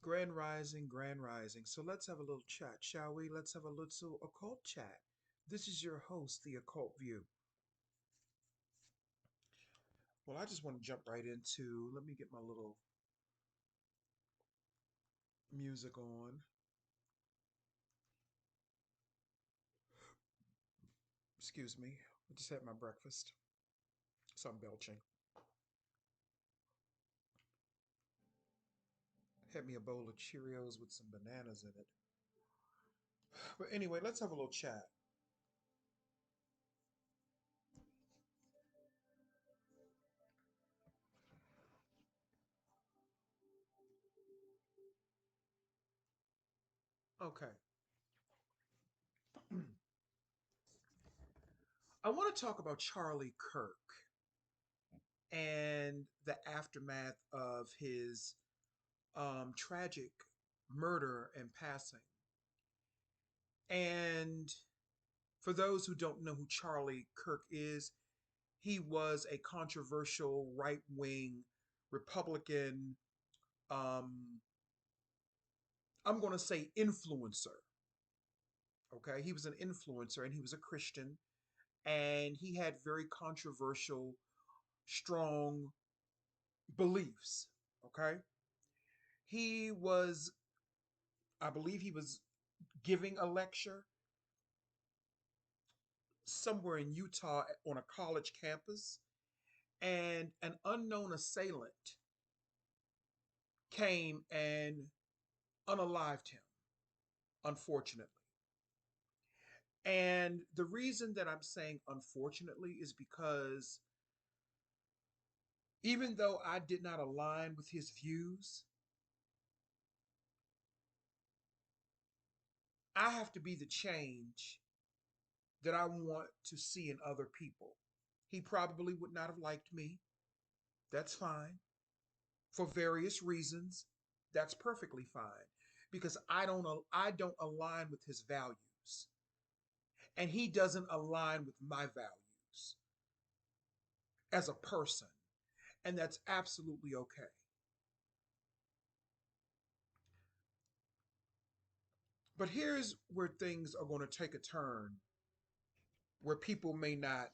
Grand Rising, Grand Rising. So let's have a little chat, shall we? Let's have a little occult chat. This is your host, The Occult View. Well, I just want to jump right into, let me get my little music on. Excuse me. I just had my breakfast, so I'm belching. Had me a bowl of Cheerios with some bananas in it. But anyway, let's have a little chat. Okay. I want to talk about Charlie Kirk and the aftermath of his tragic murder and passing. And for those who don't know who Charlie Kirk is, he was a controversial right wing Republican, um, I'm going to say influencer. Okay. He was an influencer and he was a Christian and he had very controversial, strong beliefs. Okay. He was, I believe he was giving a lecture somewhere in Utah on a college campus, and an unknown assailant came and unalived him, unfortunately. And the reason that I'm saying unfortunately is because even though I did not align with his views, I have to be the change that I want to see in other people. He probably would not have liked me. That's fine. For various reasons, that's perfectly fine because I don't align with his values and he doesn't align with my values as a person, and that's absolutely okay. But here's where things are going to take a turn where people may not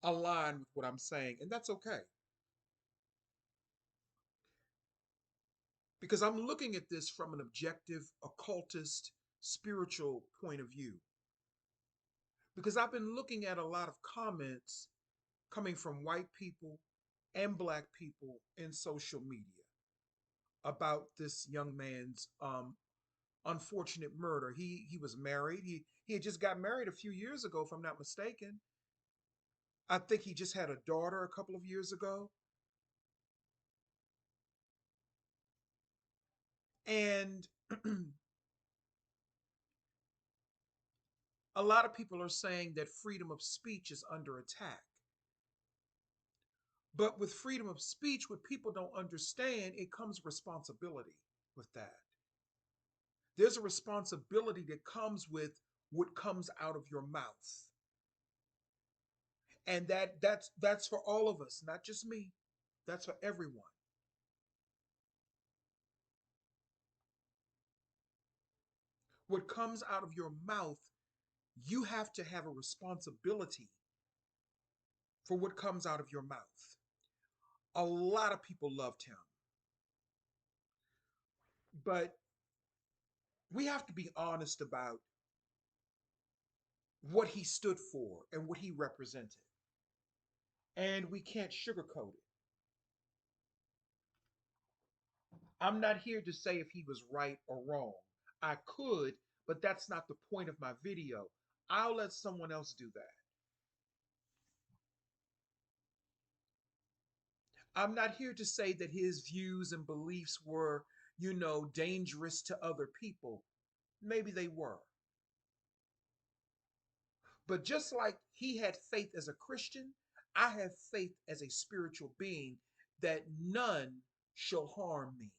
align with what I'm saying, and that's okay because I'm looking at this from an objective, occultist, spiritual point of view. Because I've been looking at a lot of comments coming from white people and black people in social media about this young man's unfortunate murder. He was married. He had just got married a few years ago, if I'm not mistaken. I think he just had a daughter a couple of years ago. And a lot of people are saying that freedom of speech is under attack. But with freedom of speech, what people don't understand, it comes responsibility with that. There's a responsibility that comes with what comes out of your mouth. And that's for all of us, not just me. That's for everyone. What comes out of your mouth, you have to have a responsibility for what comes out of your mouth. A lot of people loved him, but we have to be honest about what he stood for and what he represented. And we can't sugarcoat it. I'm not here to say if he was right or wrong. I could, but that's not the point of my video. I'll let someone else do that. I'm not here to say that his views and beliefs were, dangerous to other people. Maybe they were. But just like he had faith as a Christian, I have faith as a spiritual being that none shall harm me.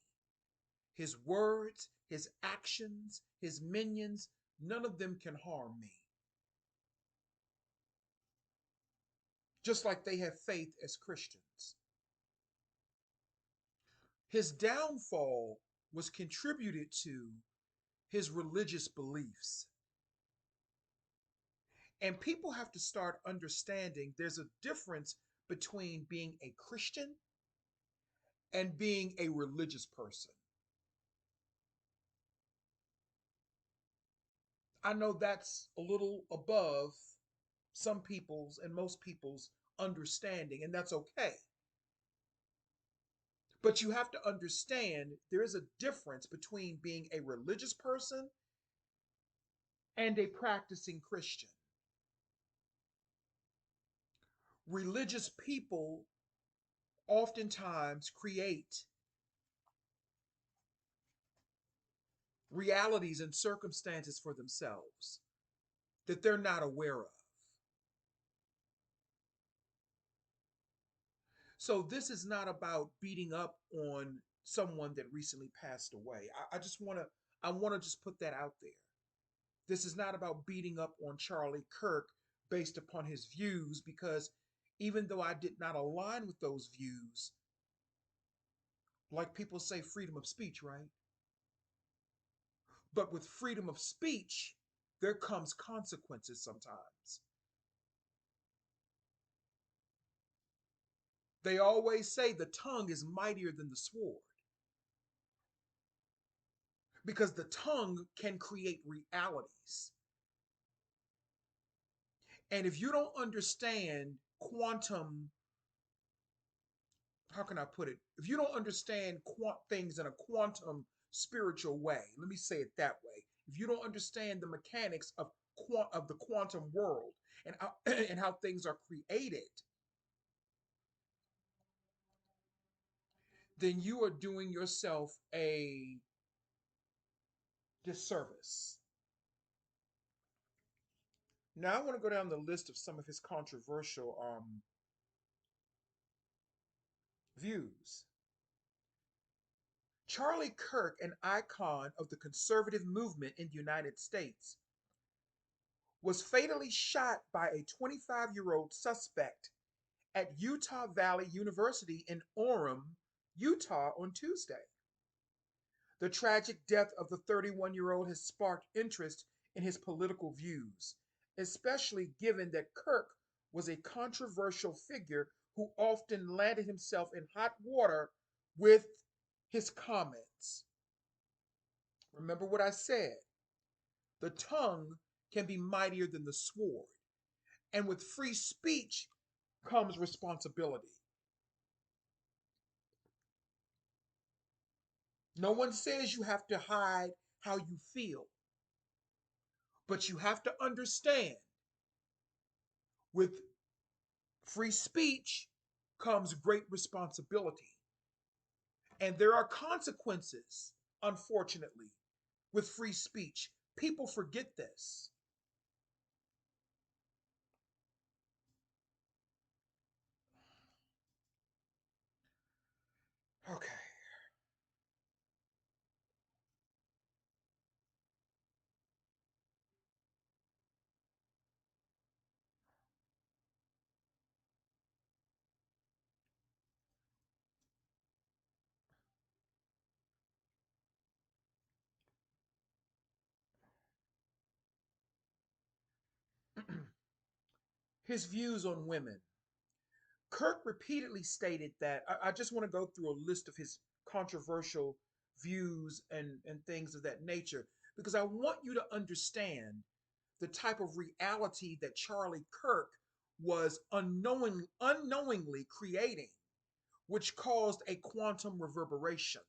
His words, his actions, his minions, none of them can harm me. Just like they have faith as Christians. His downfall was contributed to his religious beliefs. And people have to start understanding there's a difference between being a Christian and being a religious person. I know that's a little above some people's and most people's understanding, and that's okay. But you have to understand there is a difference between being a religious person and a practicing Christian. Religious people oftentimes create realities and circumstances for themselves that they're not aware of. So this is not about beating up on someone that recently passed away. I want to just put that out there. This is not about beating up on Charlie Kirk based upon his views, because even though I did not align with those views, like people say, freedom of speech, right? But with freedom of speech, there comes consequences sometimes. They always say the tongue is mightier than the sword, because the tongue can create realities. And if you don't understand quantum, how can I put it? If you don't understand things in a quantum spiritual way, let me say it that way. If you don't understand the mechanics of the quantum world and how, and how things are created, then you are doing yourself a disservice. Now I want to go down the list of some of his controversial views. Charlie Kirk, an icon of the conservative movement in the United States, was fatally shot by a 25-year-old suspect at Utah Valley University in Orem, Utah on Tuesday. The tragic death of the 31-year-old has sparked interest in his political views, especially given that Kirk was a controversial figure who often landed himself in hot water with his comments. Remember what I said. The tongue can be mightier than the sword. And with free speech comes responsibility. No one says you have to hide how you feel, but you have to understand with free speech comes great responsibility. And there are consequences, unfortunately, with free speech. People forget this. Okay. His views on women. Kirk repeatedly stated that I just want to go through a list of his controversial views and things of that nature, because I want you to understand the type of reality that Charlie Kirk was unknowingly creating, which caused a quantum reverberation.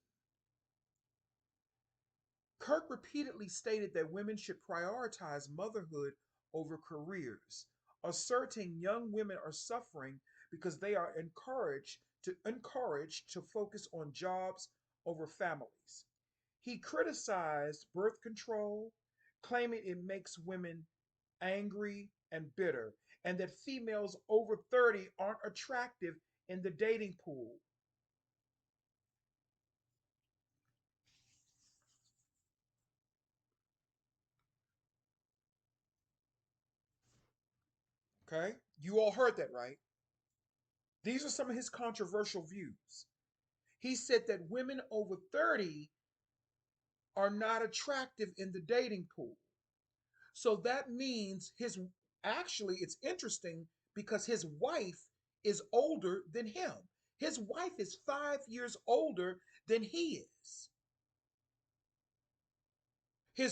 Kirk repeatedly stated that women should prioritize motherhood over careers, asserting young women are suffering because they are encouraged to focus on jobs over families. He criticized birth control, claiming it makes women angry and bitter, and that females over 30 aren't attractive in the dating pool. Okay? You all heard that, right? These are some of his controversial views. He said that women over 30 are not attractive in the dating pool. So that means actually, it's interesting because his wife is older than him. His wife is 5 years older than he is. He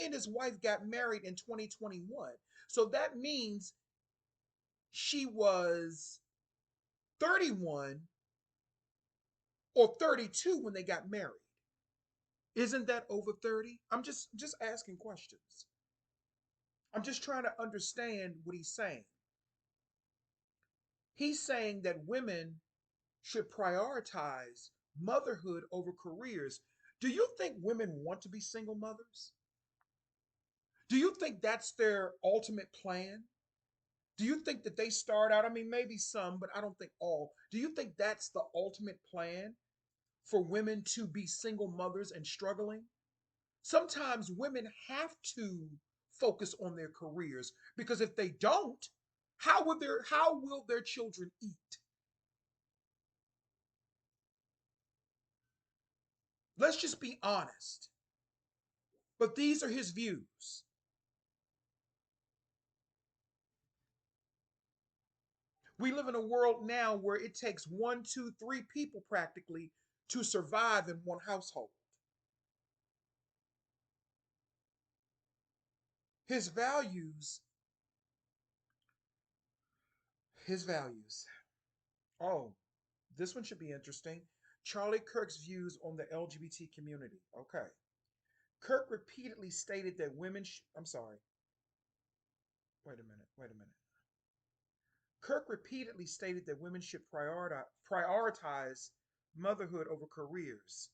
and his wife got married in 2021. So that means she was 31 or 32 when they got married. Isn't that over 30? I'm just asking questions. I'm just trying to understand what he's saying. He's saying that women should prioritize motherhood over careers. Do you think women want to be single mothers? Do you think that's their ultimate plan? Do you think that they start out, I mean, maybe some, but I don't think all. Do you think that's the ultimate plan for women to be single mothers and struggling? Sometimes women have to focus on their careers because if they don't, how will their children eat? Let's just be honest. But these are his views. We live in a world now where it takes one, two, three people practically to survive in one household. His values, his values. Oh, this one should be interesting. Charlie Kirk's views on the LGBT community. Okay. Kirk repeatedly stated that I'm sorry. Wait a minute. Kirk repeatedly stated that women should prioritize motherhood over careers.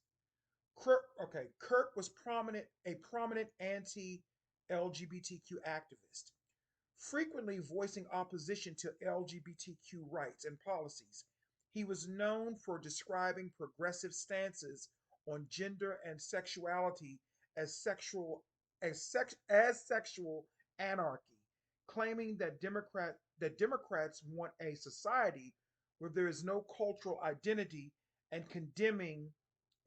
Kirk was a prominent anti-LGBTQ activist, frequently voicing opposition to LGBTQ rights and policies. He was known for describing progressive stances on gender and sexuality as sexual anarchy, claiming that Democrats want a society where there is no cultural identity and condemning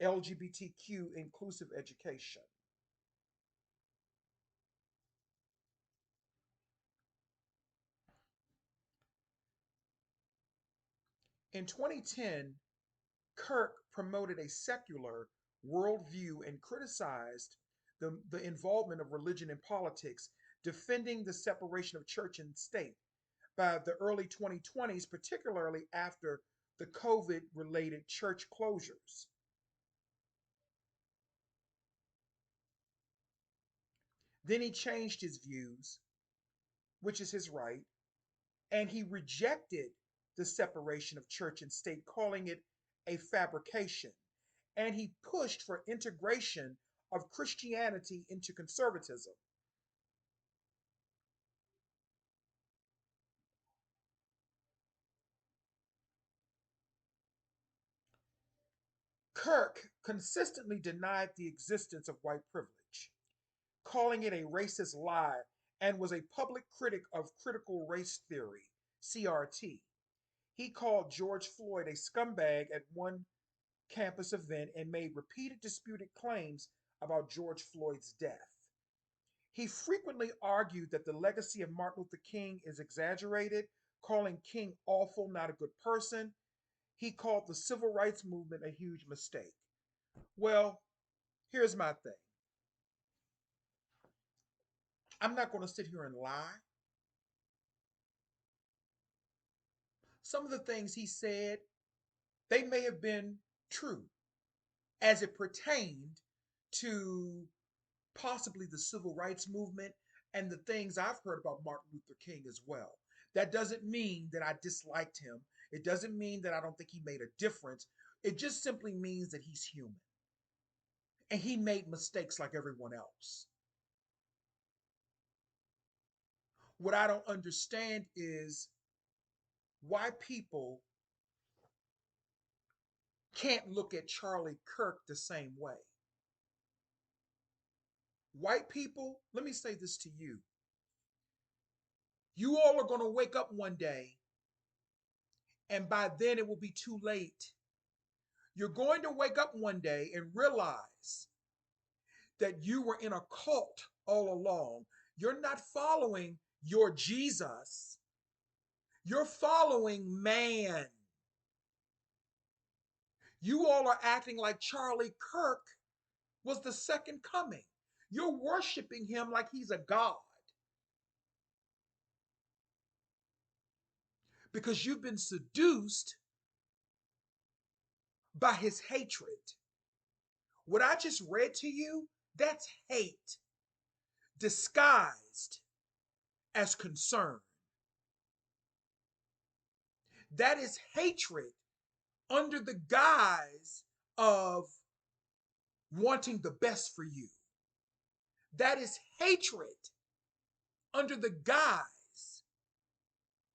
LGBTQ inclusive education. In 2010, Kirk promoted a secular worldview and criticized the involvement of religion in politics, defending the separation of church and state. By the early 2020s, particularly after the COVID related church closures. Then he changed his views, which is his right, and he rejected the separation of church and state, calling it a fabrication. And he pushed for integration of Christianity into conservatism. Kirk consistently denied the existence of white privilege, calling it a racist lie, and was a public critic of critical race theory, CRT. He called George Floyd a scumbag at one campus event and made repeated disputed claims about George Floyd's death. He frequently argued that the legacy of Martin Luther King is exaggerated, calling King awful, not a good person. He called the civil rights movement a huge mistake. Well, here's my thing. I'm not going to sit here and lie. Some of the things he said, they may have been true as it pertained to possibly the civil rights movement and the things I've heard about Martin Luther King as well. That doesn't mean that I disliked him. It doesn't mean that I don't think he made a difference. It just simply means that he's human and he made mistakes like everyone else. What I don't understand is why people can't look at Charlie Kirk the same way. White people, let me say this to you. You all are going to wake up one day, and by then it will be too late. You're going to wake up one day and realize that you were in a cult all along. You're not following your Jesus, you're following man. You all are acting like Charlie Kirk was the second coming. You're worshiping him like he's a god because you've been seduced by his hatred. What I just read to you, that's hate disguised as concern. That is hatred under the guise of wanting the best for you. That is hatred under the guise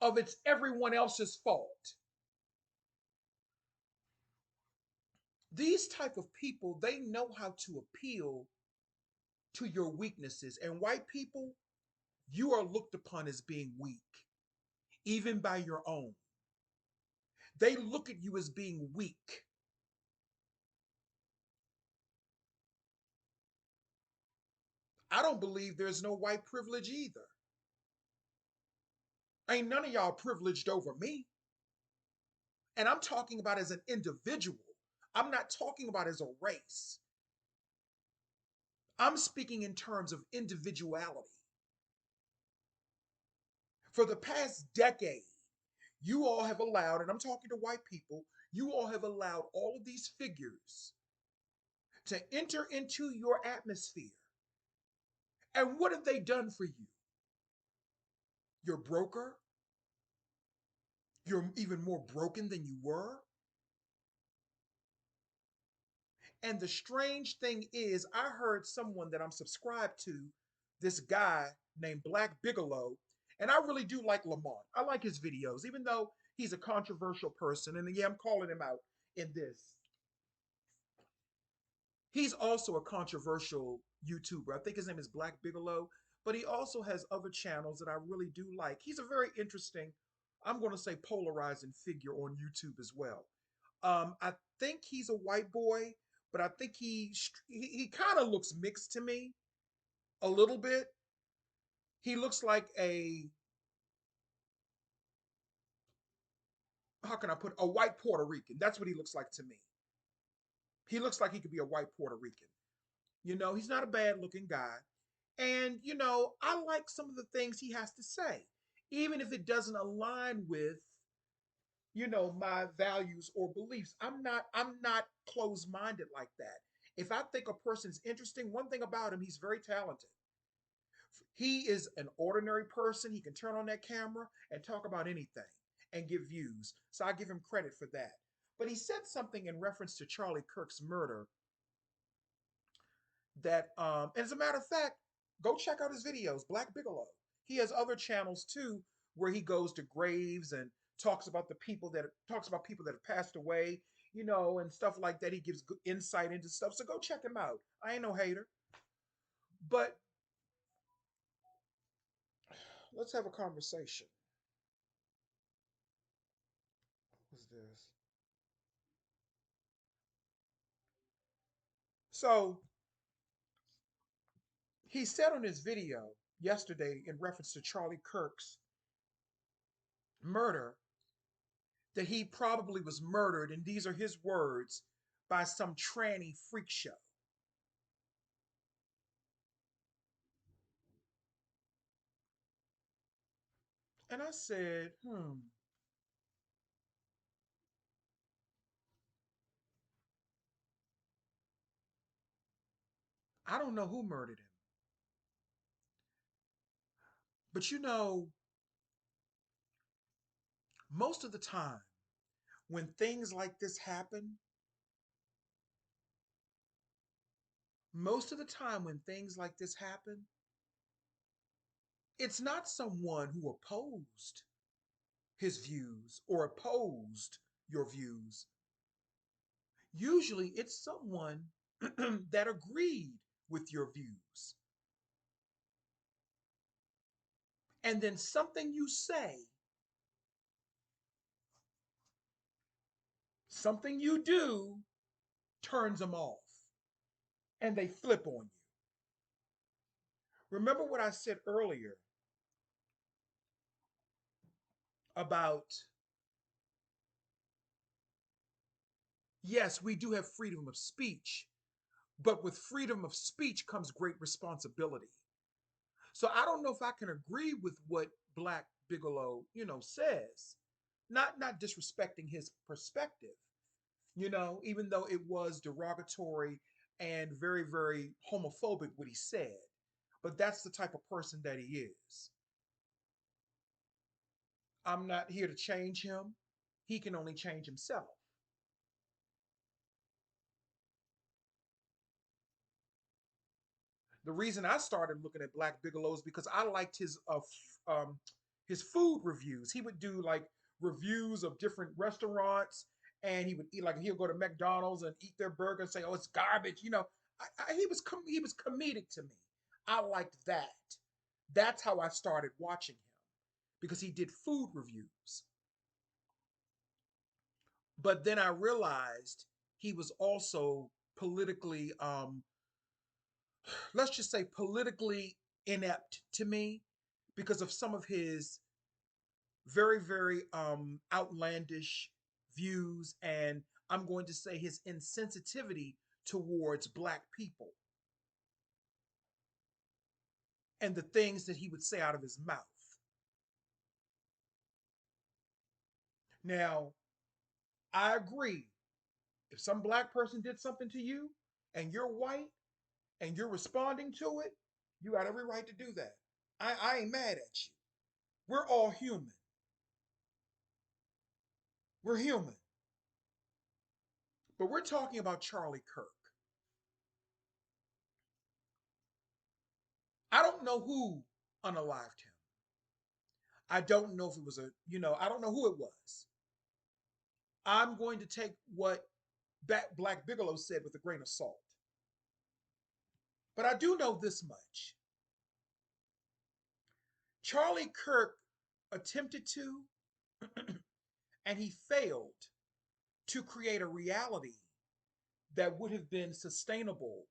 of it's everyone else's fault. These type of people, they know how to appeal to your weaknesses. And white people, you are looked upon as being weak, even by your own. They look at you as being weak. I don't believe there's no white privilege either. Ain't none of y'all privileged over me. And I'm talking about as an individual. I'm not talking about as a race. I'm speaking in terms of individuality. For the past decade, you all have allowed, and I'm talking to white people, you all have allowed all of these figures to enter into your atmosphere. And what have they done for you? You're broker. You're even more broken than you were. And the strange thing is, I heard someone that I'm subscribed to, this guy named Black Bigelow, and I really do like Lamont. I like his videos, even though he's a controversial person. And yeah, I'm calling him out in this. He's also a controversial YouTuber. I think his name is Black Bigelow, but he also has other channels that I really do like. He's a very interesting, I'm going to say polarizing figure on YouTube as well. I think he's a white boy, but I think he kind of looks mixed to me a little bit. He looks like a, how can I put, a white Puerto Rican. That's what he looks like to me. He looks like he could be a white Puerto Rican. You know, he's not a bad looking guy. And, you know, I like some of the things he has to say, even if it doesn't align with, you know, my values or beliefs. I'm not closed-minded like that. If I think a person's interesting, one thing about him, he's very talented. He is an ordinary person. He can turn on that camera and talk about anything and give views. So I give him credit for that. But he said something in reference to Charlie Kirk's murder that, as a matter of fact, go check out his videos, Black Bigelow. He has other channels too where he goes to graves and talks about people that have passed away, you know, and stuff like that. He gives good insight into stuff. So go check him out. I ain't no hater. But let's have a conversation. What's this? So he said on his video yesterday in reference to Charlie Kirk's murder that he probably was murdered, and these are his words, by some tranny freak show. And I said, I don't know who murdered him. But you know, most of the time, when things like this happen, most of the time when things like this happen, it's not someone who opposed his views or opposed your views. Usually it's someone that agreed with your views. And then something you say, something you do turns them off and they flip on you. Remember what I said earlier about, yes, we do have freedom of speech, but with freedom of speech comes great responsibility. So I don't know if I can agree with what Black Bigelow, says. Not disrespecting his perspective, even though it was derogatory and very, very homophobic what he said. But that's the type of person that he is. I'm not here to change him. He can only change himself. The reason I started looking at Black Bigelow is because I liked his food reviews. He would do like reviews of different restaurants, and he would eat like he'll go to McDonald's and eat their burger and say, "Oh, it's garbage." He was comedic to me. I liked that. That's how I started watching him because he did food reviews. But then I realized he was also politically let's just say politically inept to me because of some of his very, very outlandish views, and I'm going to say his insensitivity towards Black people and the things that he would say out of his mouth. Now, I agree. If some Black person did something to you and you're white and you're responding to it, you got every right to do that. I ain't mad at you. We're all human. We're human. But we're talking about Charlie Kirk. I don't know who unalived him. I don't know if it was I don't know who it was. I'm going to take what Black Bigelow said with a grain of salt. But I do know this much. Charlie Kirk attempted to, and he failed to create a reality that would have been sustainable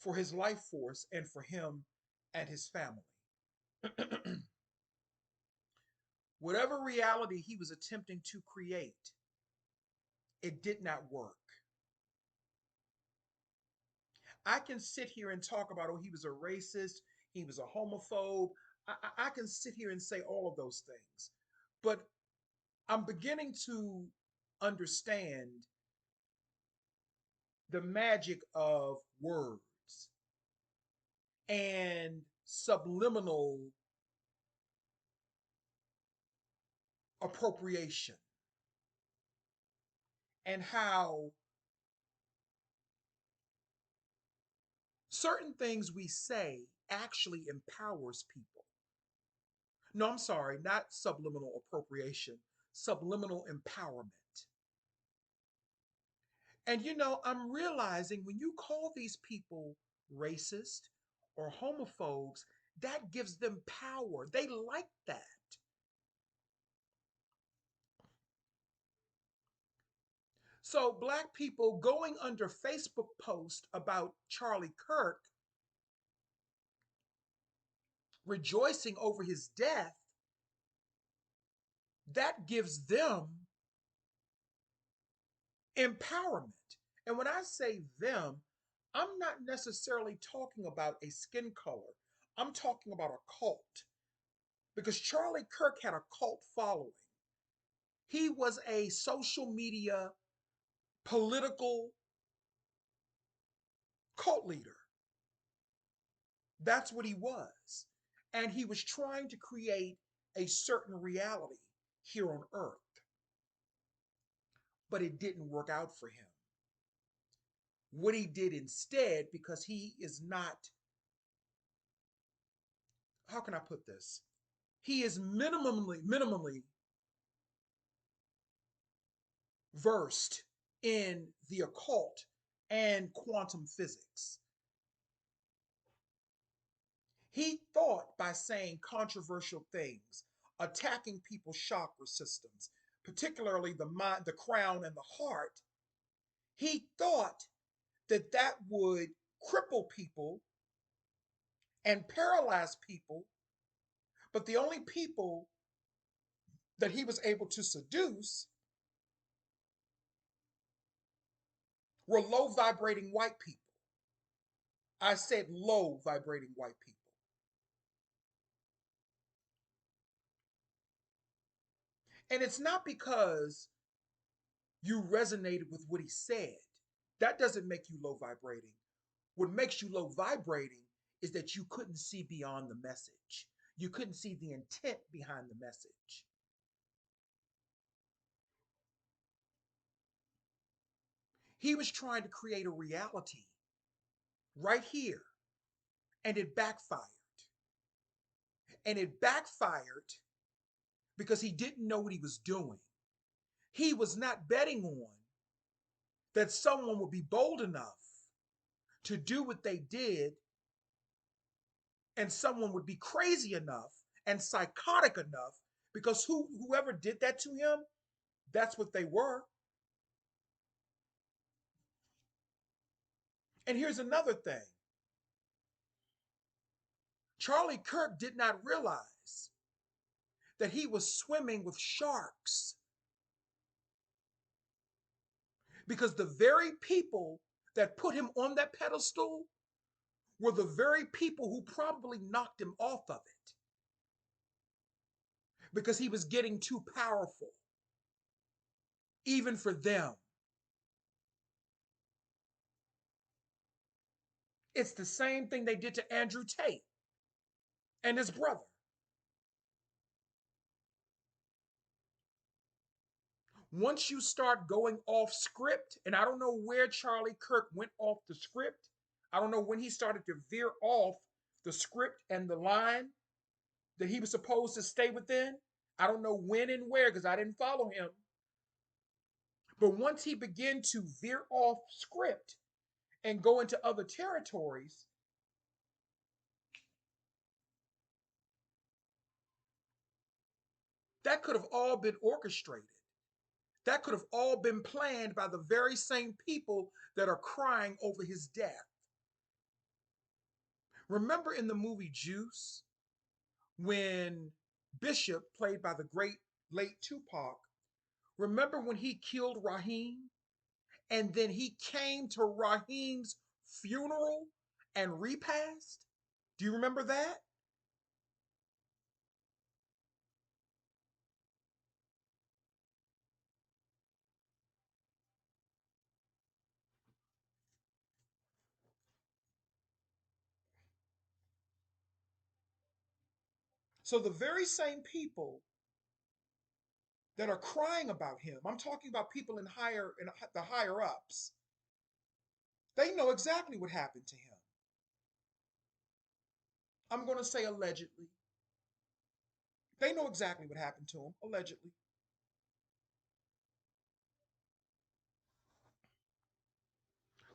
for his life force and for him and his family. Whatever reality he was attempting to create, it did not work. I can sit here and talk about, oh, he was a racist, he was a homophobe. I can sit here and say all of those things. But I'm beginning to understand the magic of words and subliminal appropriation and how certain things we say actually empowers people. No, I'm sorry, not subliminal appropriation, subliminal empowerment. And I'm realizing when you call these people racist or homophobes, that gives them power. They like that. So, Black people going under Facebook post about Charlie Kirk, rejoicing over his death, that gives them empowerment. And when I say them, I'm not necessarily talking about a skin color, I'm talking about a cult because Charlie Kirk had a cult following. He was a social media political cult leader. That's what he was. And he was trying to create a certain reality here on earth, but it didn't work out for him. What he did instead, because he is not, how can I put this? He is minimally versed in the occult and quantum physics. He thought by saying controversial things, attacking people's chakra systems, particularly the mind, the crown, and the heart, he thought that that would cripple people and paralyze people, but the only people that he was able to seduce were low vibrating white people. I said low vibrating white people. And it's not because you resonated with what he said. That doesn't make you low vibrating. What makes you low vibrating is that you couldn't see beyond the message. You couldn't see the intent behind the message. He was trying to create a reality right here, and it backfired. And it backfired because he didn't know what he was doing. He was not betting on that someone would be bold enough to do what they did, and someone would be crazy enough and psychotic enough, because whoever did that to him, that's what they were. And here's another thing. Charlie Kirk did not realize that he was swimming with sharks, because the very people that put him on that pedestal were the very people who probably knocked him off of it, because he was getting too powerful, even for them. It's the same thing they did to Andrew Tate and his brother. Once you start going off script, and I don't know where Charlie Kirk went off the script, I don't know when he started to veer off the script and the line that he was supposed to stay within. I don't know when and where, because I didn't follow him. But once he began to veer off script and go into other territories, that could have all been orchestrated. That could have all been planned by the very same people that are crying over his death. Remember in the movie Juice, when Bishop, played by the great late Tupac, remember when he killed Raheem? And then he came to Raheem's funeral and repast? Do you remember that? So the very same people that are crying about him, I'm talking about people in the higher ups, they know exactly what happened to him. I'm going to say allegedly. They know exactly what happened to him, allegedly.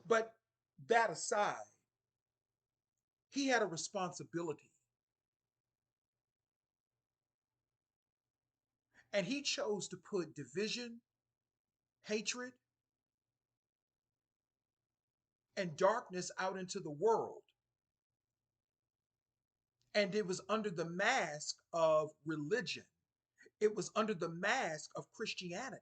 But that aside, he had a responsibility, and he chose to put division, hatred, and darkness out into the world. And it was under the mask of religion, it was under the mask of Christianity,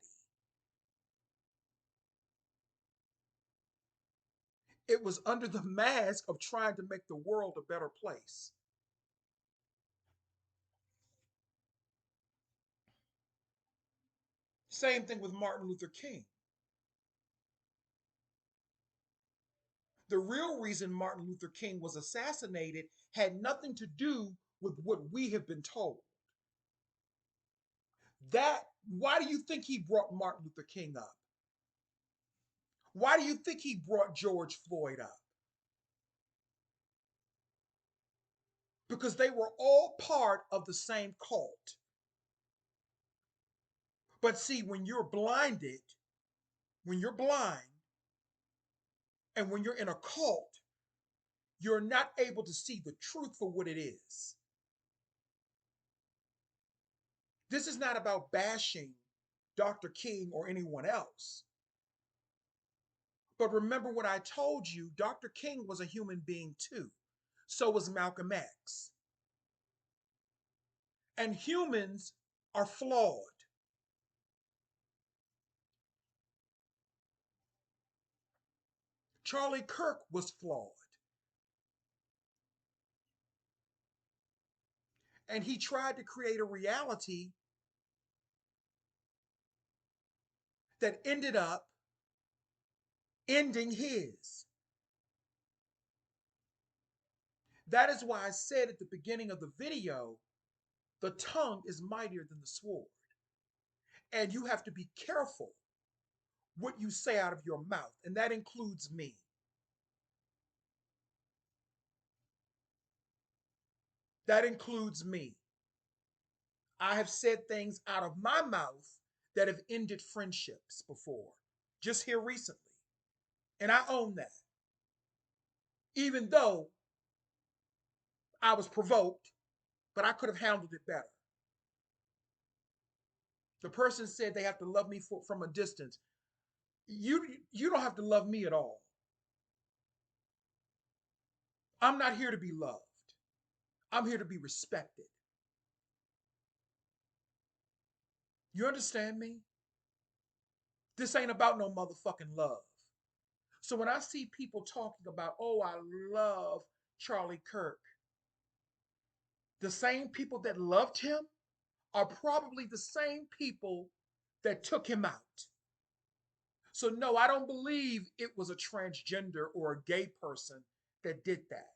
it was under the mask of trying to make the world a better place. Same thing with Martin Luther King. The real reason Martin Luther King was assassinated had nothing to do with what we have been told. That, why do you think he brought Martin Luther King up? Why do you think he brought George Floyd up? Because they were all part of the same cult. But see, when you're blinded, when you're blind, and when you're in a cult, you're not able to see the truth for what it is. This is not about bashing Dr. King or anyone else. But remember what I told you, Dr. King was a human being too. So was Malcolm X. And humans are flawed. Charlie Kirk was flawed. And he tried to create a reality that ended up ending his. That is why I said at the beginning of the video, the tongue is mightier than the sword. And you have to be careful what you say out of your mouth. And that includes me. That includes me. I have said things out of my mouth that have ended friendships before, just here recently. And I own that. Even though I was provoked, but I could have handled it better. The person said they have to love me from a distance. You don't have to love me at all. I'm not here to be loved. I'm here to be respected. You understand me? This ain't about no motherfucking love. So when I see people talking about, oh, I love Charlie Kirk, the same people that loved him are probably the same people that took him out. So, no, I don't believe it was a transgender or a gay person that did that.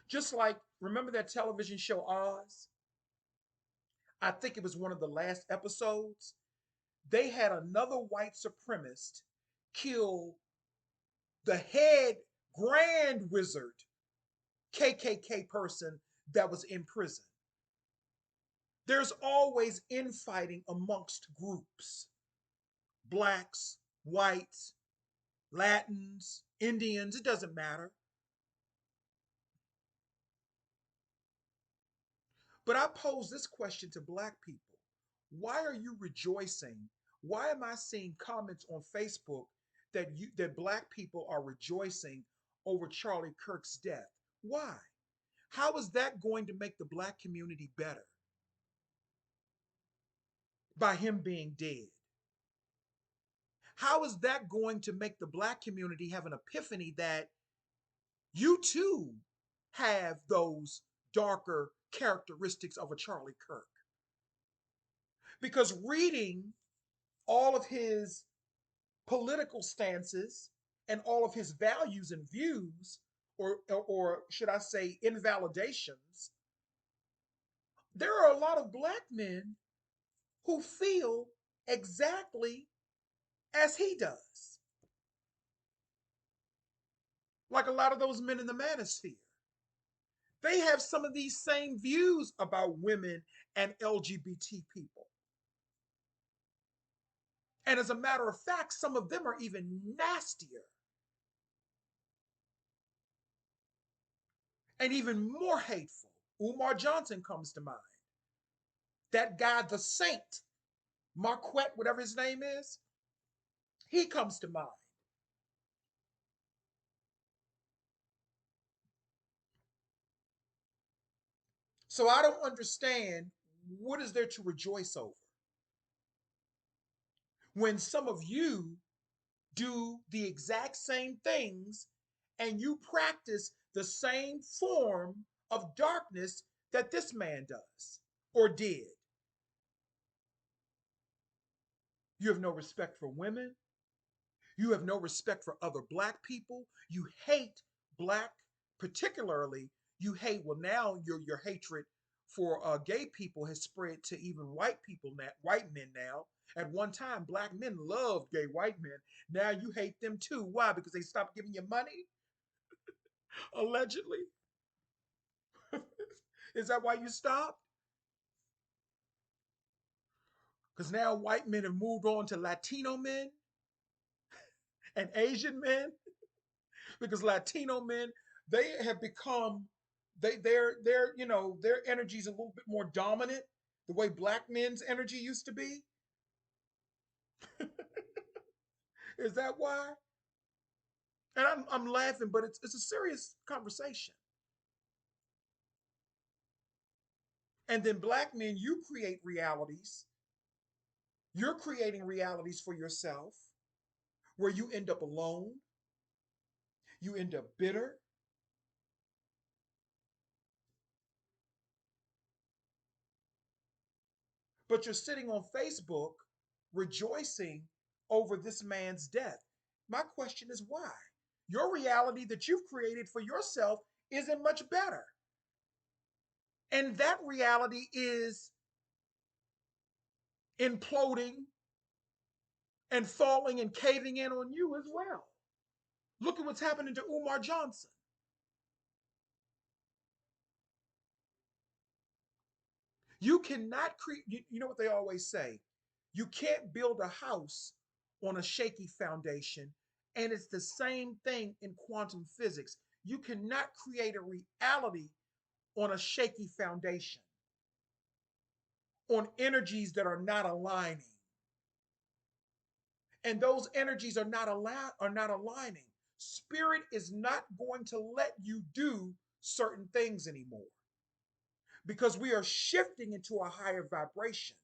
Just like, remember that television show Oz? I think it was one of the last episodes. They had another white supremacist kill the head grand wizard KKK person that was in prison. There's always infighting amongst groups, blacks, whites, Latins, Indians, it doesn't matter. But I pose this question to black people. Why are you rejoicing? Why am I seeing comments on Facebook that black people are rejoicing over Charlie Kirk's death? Why? How is that going to make the black community better by him being dead? How is that going to make the black community have an epiphany that you too have those darker characteristics of a Charlie Kirk? Because reading all of his political stances and all of his values and views, or should I say invalidations, there are a lot of black men who feel exactly as he does. Like a lot of those men in the manosphere. They have some of these same views about women and LGBT people. And as a matter of fact, some of them are even nastier and even more hateful. Umar Johnson comes to mind. That guy, the Saint, Marquette, whatever his name is, he comes to mind. So I don't understand what is there to rejoice over when some of you do the exact same things and you practice the same form of darkness that this man does or did. You have no respect for women. You have no respect for other black people. You hate black, particularly. You hate, well, now your hatred for gay people has spread to even white people now, white men now. At one time, black men loved gay white men. Now you hate them too. Why? Because they stopped giving you money, allegedly. Is that why you stopped? Because now white men have moved on to Latino men and Asian men. Because Latino men, they have become they're their energy is a little bit more dominant, the way black men's energy used to be. Is that why? And I'm laughing, but it's a serious conversation. And then black men, you create realities. You're creating realities for yourself where you end up alone, you end up bitter, but you're sitting on Facebook rejoicing over this man's death. My question is why? Your reality that you've created for yourself isn't much better. And that reality is imploding and falling and caving in on you as well. Look at what's happening to Umar Johnson. You cannot create, you know what they always say? You can't build a house on a shaky foundation. And it's the same thing in quantum physics. You cannot create a reality on a shaky foundation, on energies that are not aligning. And those energies are not aligning. Spirit is not going to let you do certain things anymore because we are shifting into a higher vibration.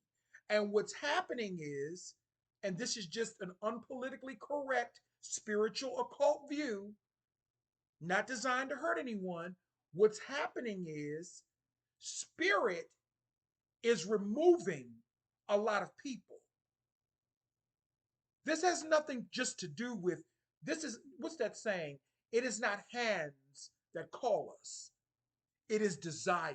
And what's happening is, and this is just an unpolitically correct spiritual occult view, not designed to hurt anyone. What's happening is spirit is removing a lot of people. This has nothing just to do with, this is, what's that saying? It is not hands that call us, it is desire.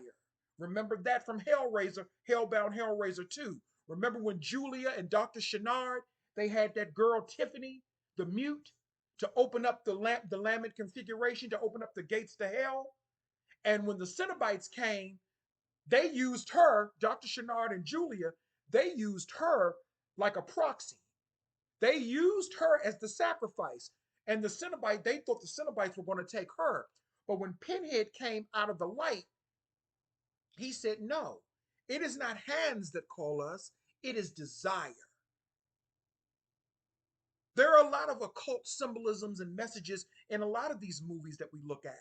Remember that from Hellraiser, Hellbound Hellraiser 2. Remember when Julia and Dr. Chenard, they had that girl Tiffany, the mute, to open up the Lamed configuration, to open up the gates to hell? And when the Cenobites came, they used her, Dr. Chenard and Julia, they used her like a proxy. They used her as the sacrifice. And the Cenobite, they thought the Cenobites were going to take her. But when Pinhead came out of the light, he said, no, it is not hands that call us, it is desire. There are a lot of occult symbolisms and messages in a lot of these movies that we look at.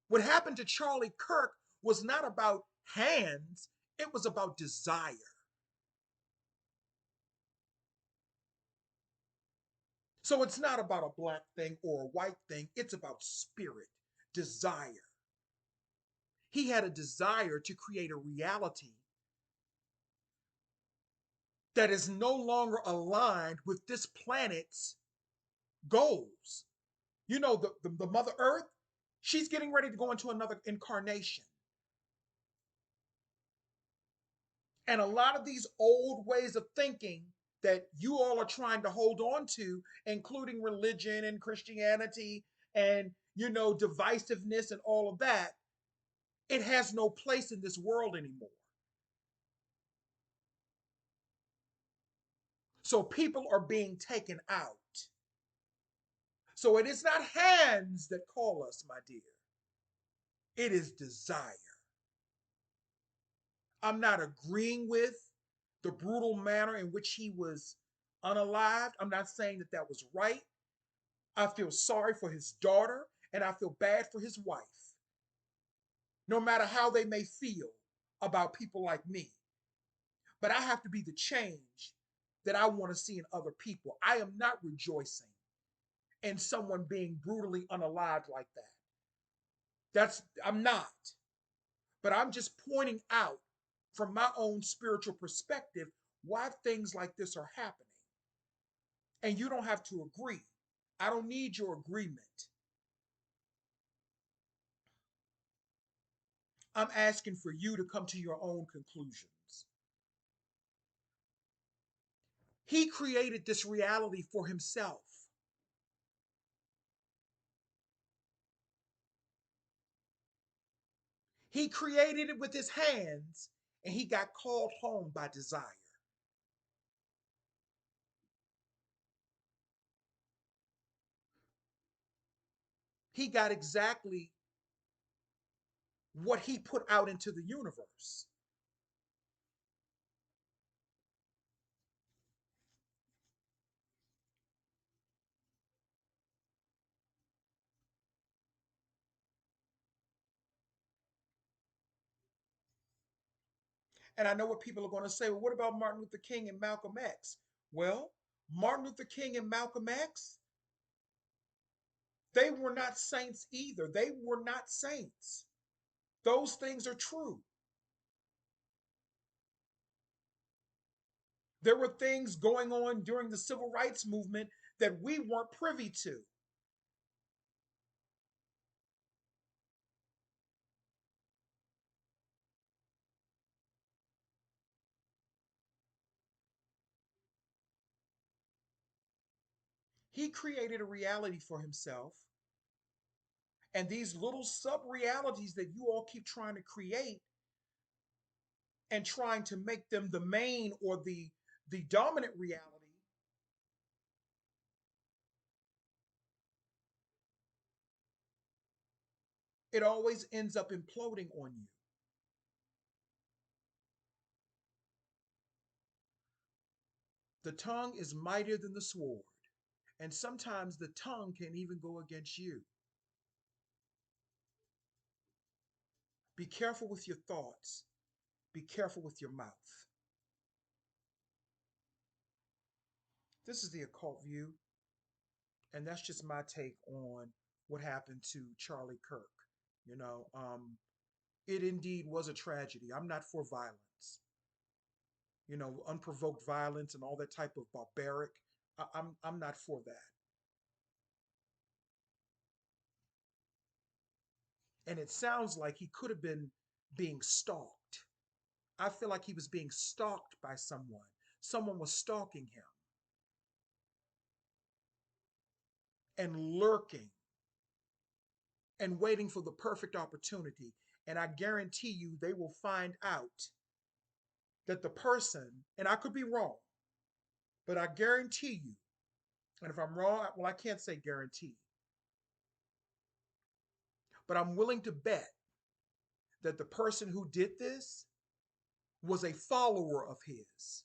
What happened to Charlie Kirk was not about hands, it was about desire. So it's not about a black thing or a white thing, it's about spirit, desire. He had a desire to create a reality that is no longer aligned with this planet's goals. You know, the Mother Earth, she's getting ready to go into another incarnation. And a lot of these old ways of thinking that you all are trying to hold on to, including religion and Christianity and, you know, divisiveness and all of that, it has no place in this world anymore. So people are being taken out. So it is not hands that call us, my dear. It is desire. I'm not agreeing with the brutal manner in which he was unalived. I'm not saying that that was right. I feel sorry for his daughter and I feel bad for his wife, no matter how they may feel about people like me. But I have to be the change that I want to see in other people. I am not rejoicing in someone being brutally unalived like that. I'm not. But I'm just pointing out from my own spiritual perspective why things like this are happening. And you don't have to agree. I don't need your agreement. I'm asking for you to come to your own conclusions. He created this reality for himself. He created it with his hands and he got called home by desire. He got exactly what he put out into the universe. And I know what people are going to say. Well, what about Martin Luther King and Malcolm X? Well, Martin Luther King and Malcolm X, they were not saints either. They were not saints. Those things are true. There were things going on during the civil rights movement that we weren't privy to. He created a reality for himself, and these little sub realities that you all keep trying to create and trying to make them the main or the dominant reality, it always ends up imploding on you. The tongue is mightier than the sword, and sometimes the tongue can even go against you. Be careful with your thoughts. Be careful with your mouth. This is the occult view, and that's just my take on what happened to Charlie Kirk. You know, it indeed was a tragedy. I'm not for violence, unprovoked violence and all that type of barbaric. I'm not for that. And it sounds like he could have been being stalked. I feel like he was being stalked by someone. Someone was stalking him and lurking and waiting for the perfect opportunity. And I guarantee you they will find out that the person, and I could be wrong, but I guarantee you, and if I'm wrong, well, I can't say guarantee, but I'm willing to bet that the person who did this was a follower of his.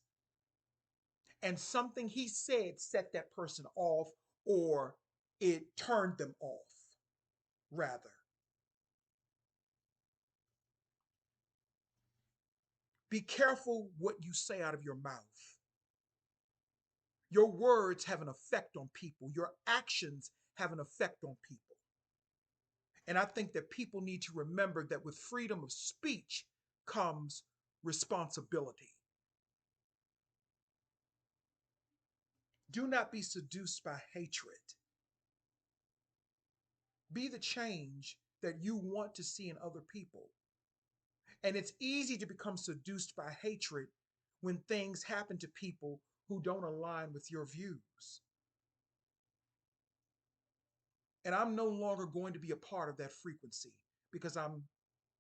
And something he said set that person off, or it turned them off, rather. Be careful what you say out of your mouth. Your words have an effect on people, your actions have an effect on people. And I think that people need to remember that with freedom of speech comes responsibility. Do not be seduced by hatred. Be the change that you want to see in other people. And it's easy to become seduced by hatred when things happen to people who don't align with your views. And I'm no longer going to be a part of that frequency because I'm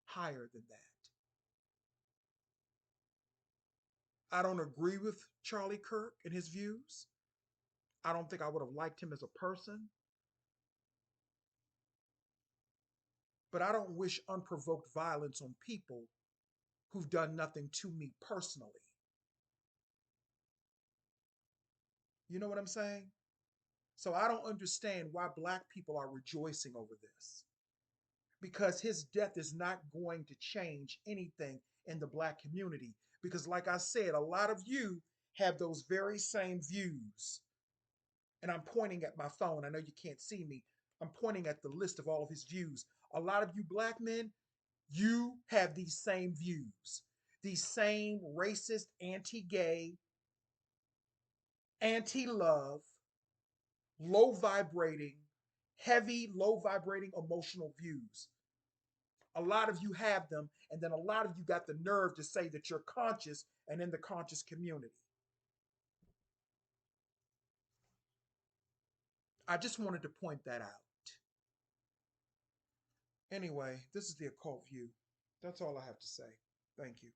higher than that. I don't agree with Charlie Kirk and his views. I don't think I would have liked him as a person, but I don't wish unprovoked violence on people who've done nothing to me personally. You know what I'm saying? So I don't understand why black people are rejoicing over this because his death is not going to change anything in the black community. Because, like I said, a lot of you have those very same views. And I'm pointing at my phone. I know you can't see me. I'm pointing at the list of all of his views. A lot of you black men, you have these same views, these same racist, anti gay, anti love, low vibrating, heavy, low vibrating emotional views. A lot of you have them, and then a lot of you got the nerve to say that you're conscious and in the conscious community. I just wanted to point that out. Anyway, this is the occult view. That's all I have to say. Thank you.